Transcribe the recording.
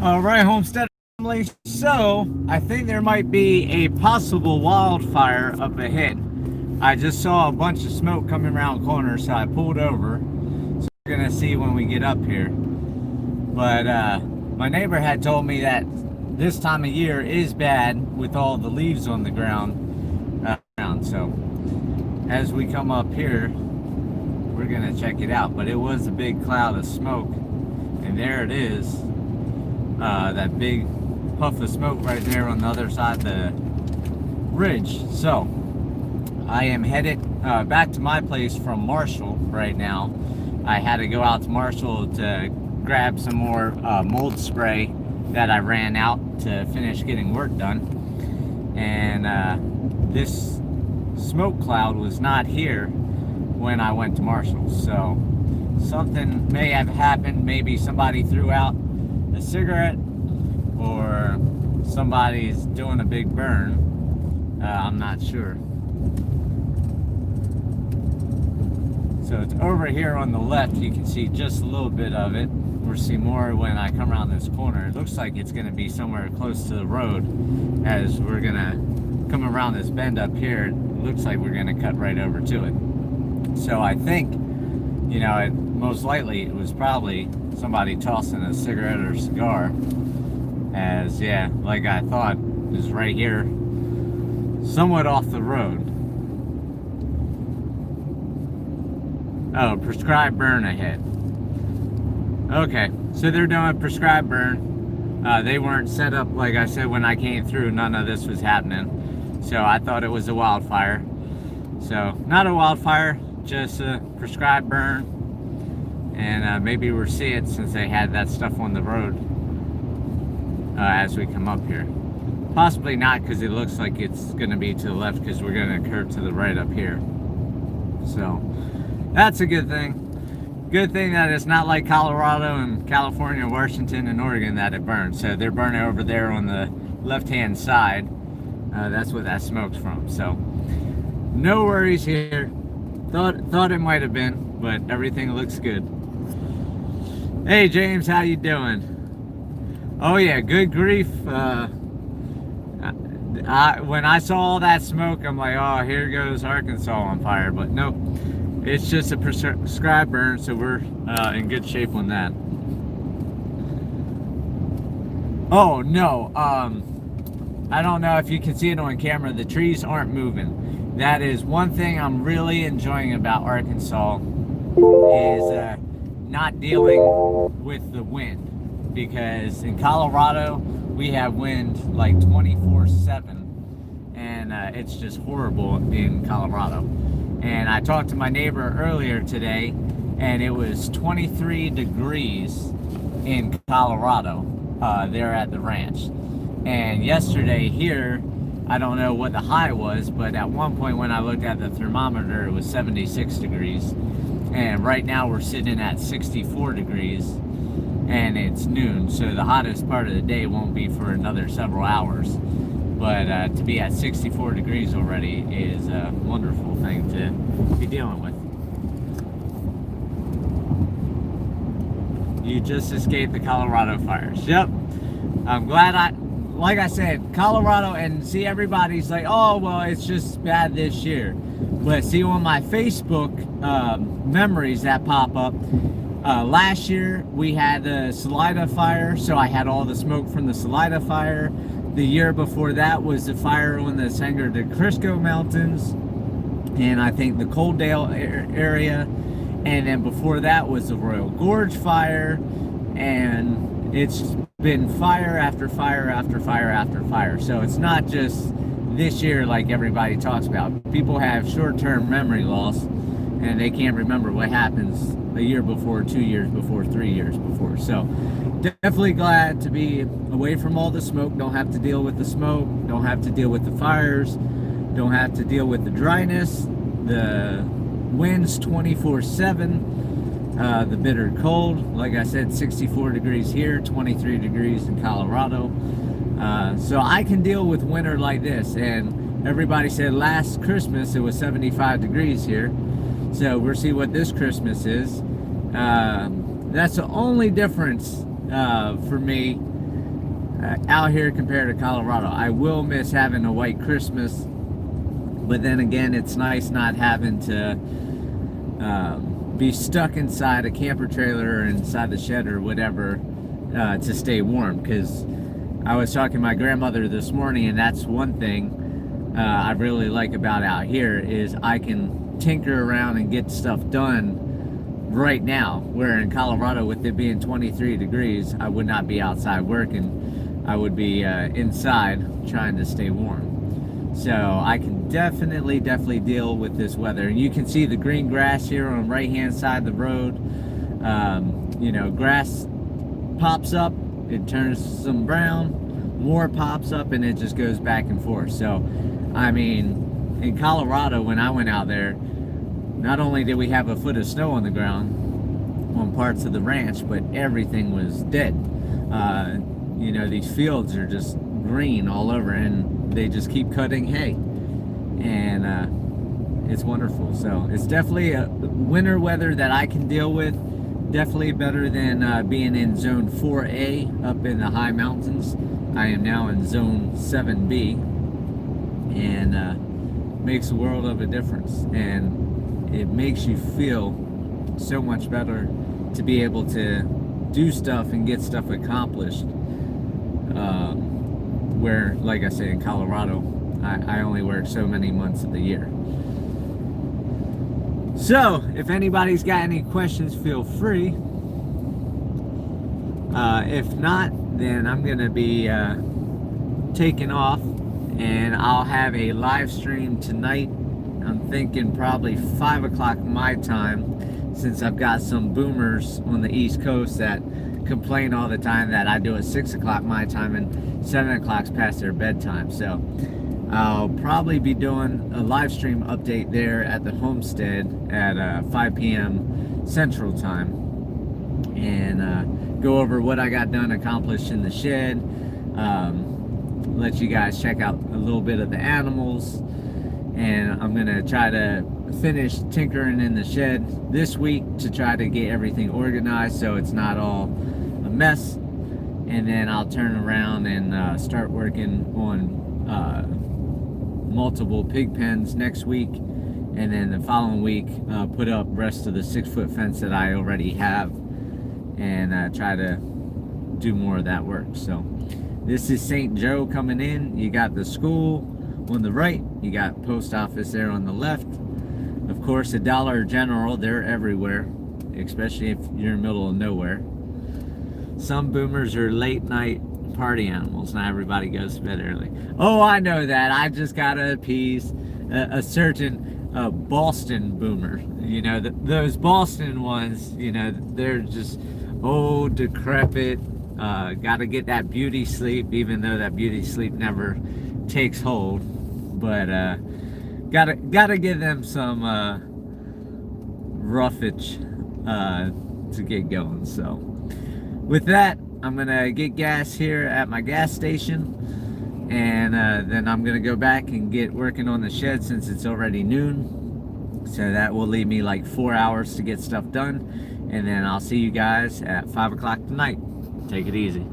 All right, Homestead family. So, I think there might be a possible wildfire up ahead. I just saw a bunch of smoke coming around corners, so I pulled over. So we're gonna see when we get up here. But my neighbor had told me that this time of year is bad with all the leaves on the ground. So, as we come up here, we're gonna check it out. But it was a big cloud of smoke, and there it is. That big puff of smoke right there on the other side of the ridge. So I am headed back to my place from Marshall right now. I had to go out to Marshall to grab some more mold spray that I ran out to finish getting work done, and this smoke cloud was not here when I went to Marshall. So something may have happened. Maybe somebody threw out a cigarette, or somebody's doing a big burn. I'm not sure. So it's over here on the left. You can see just a little bit of it. We'll see more when I come around this corner. It looks like it's going to be somewhere close to the road, as we're going to come around this bend up here. It looks like we're going to cut right over to it. So I think, you know, most likely it was probably somebody tossing a cigarette or cigar, as yeah, like I thought, is right here somewhat off the road. Oh, prescribed burn ahead. Okay, so they're doing prescribed burn. They weren't set up, like I said, when I came through, none of this was happening, so I thought it was a wildfire. So not a wildfire, just a prescribed burn. And maybe we'll see it, since they had that stuff on the road as we come up here. Possibly not, because it looks like it's going to be to the left, because we're going to curve to the right up here. So that's a good thing. Good thing that it's not like Colorado and California, Washington, and Oregon that it burned. So they're burning over there on the left-hand side. That's what that smoke's from. So no worries here. Thought it might have been, but everything looks good. Hey James, how you doing? Oh yeah, good grief. When I saw all that smoke, I'm like, oh, here goes Arkansas on fire. But nope, it's just a prescribed burn, so we're in good shape on that. Oh no, I don't know if you can see it on camera, the trees aren't moving. That is one thing I'm really enjoying about Arkansas, is not dealing with the wind, because in Colorado we have wind like 24/7, and it's just horrible in Colorado. And I talked to my neighbor earlier today, and it was 23 degrees in Colorado there at the ranch. And yesterday here, I don't know what the high was, but at one point when I looked at the thermometer, it was 76 degrees. And right now we're sitting at 64 degrees, and it's noon, so the hottest part of the day won't be for another several hours. But to be at 64 degrees already is a wonderful thing to be dealing with. You just escaped the Colorado fires. Yep. I'm glad like I said, Colorado, and see, everybody's like, oh, well, it's just bad this year. But see, on my Facebook memories that pop up, last year we had the Salida fire, so I had all the smoke from the Salida fire. The year before that was the fire on the Sangre de Cristo Mountains, and I think the Coaldale area. And then before that was the Royal Gorge fire, and it's been fire after fire after fire after fire. So it's not just this year like everybody talks about. People have short-term memory loss, and they can't remember what happens a year before, 2 years before, 3 years before. So definitely glad to be away from all the smoke. Don't have to deal with the smoke, don't have to deal with the fires, don't have to deal with the dryness, the winds 24/7, the bitter cold. Like I said, 64 degrees here, 23 degrees in Colorado. So I can deal with winter like this. And everybody said last Christmas it was 75 degrees here. So we'll see what this Christmas is. That's the only difference for me out here compared to Colorado. I will miss having a white Christmas, but then again, it's nice not having to be stuck inside a camper trailer or inside the shed or whatever to stay warm. Because I was talking to my grandmother this morning, and that's one thing I really like about out here is I can tinker around and get stuff done right now, where in Colorado, with it being 23 degrees, I would not be outside working. I would be inside trying to stay warm. So I can definitely deal with this weather. And you can see the green grass here on the right hand side of the road. You know, grass pops up, it turns some brown, more pops up, and it just goes back and forth. So I mean, in Colorado, when I went out there, not only did we have a foot of snow on the ground on parts of the ranch, but everything was dead. You know, these fields are just green all over, and they just keep cutting hay, and it's wonderful. So it's definitely a winter weather that I can deal with. Definitely better than being in zone 4A up in the high mountains. I am now in zone 7B, and makes a world of a difference. And it makes you feel so much better to be able to do stuff and get stuff accomplished. Where, like I said, in Colorado, I only work so many months of the year. So, if anybody's got any questions, feel free. If not, then I'm going to be taking off, and I'll have a live stream tonight. I'm thinking probably 5 o'clock my time, since I've got some boomers on the East Coast that complain all the time that I do at 6 o'clock my time and 7 o'clock's past their bedtime. So I'll probably be doing a live stream update there at the homestead at 5 p.m. Central Time, and go over what I got done, accomplished in the shed, let you guys check out a little bit of the animals. And I'm gonna try to finish tinkering in the shed this week to try to get everything organized so it's not all a mess. And then I'll turn around and start working on multiple pig pens next week. And then the following week, put up rest of the 6-foot fence that I already have, and try to do more of that work. So this is St. Joe coming in. You got the school on the right, you got post office there on the left. Of course, the Dollar General, they're everywhere, especially if you're in the middle of nowhere. Some boomers are late night party animals. Not everybody goes to bed early. Oh, I know that. I just gotta appease a certain Boston boomer. You know, those Boston ones, you know, they're just old, decrepit, gotta get that beauty sleep, even though that beauty sleep never takes hold. But gotta give them some roughage to get going. So with that, I'm gonna get gas here at my gas station, and then I'm gonna go back and get working on the shed since it's already noon. So that will leave me like 4 hours to get stuff done, and then I'll see you guys at 5 o'clock tonight. Take it easy.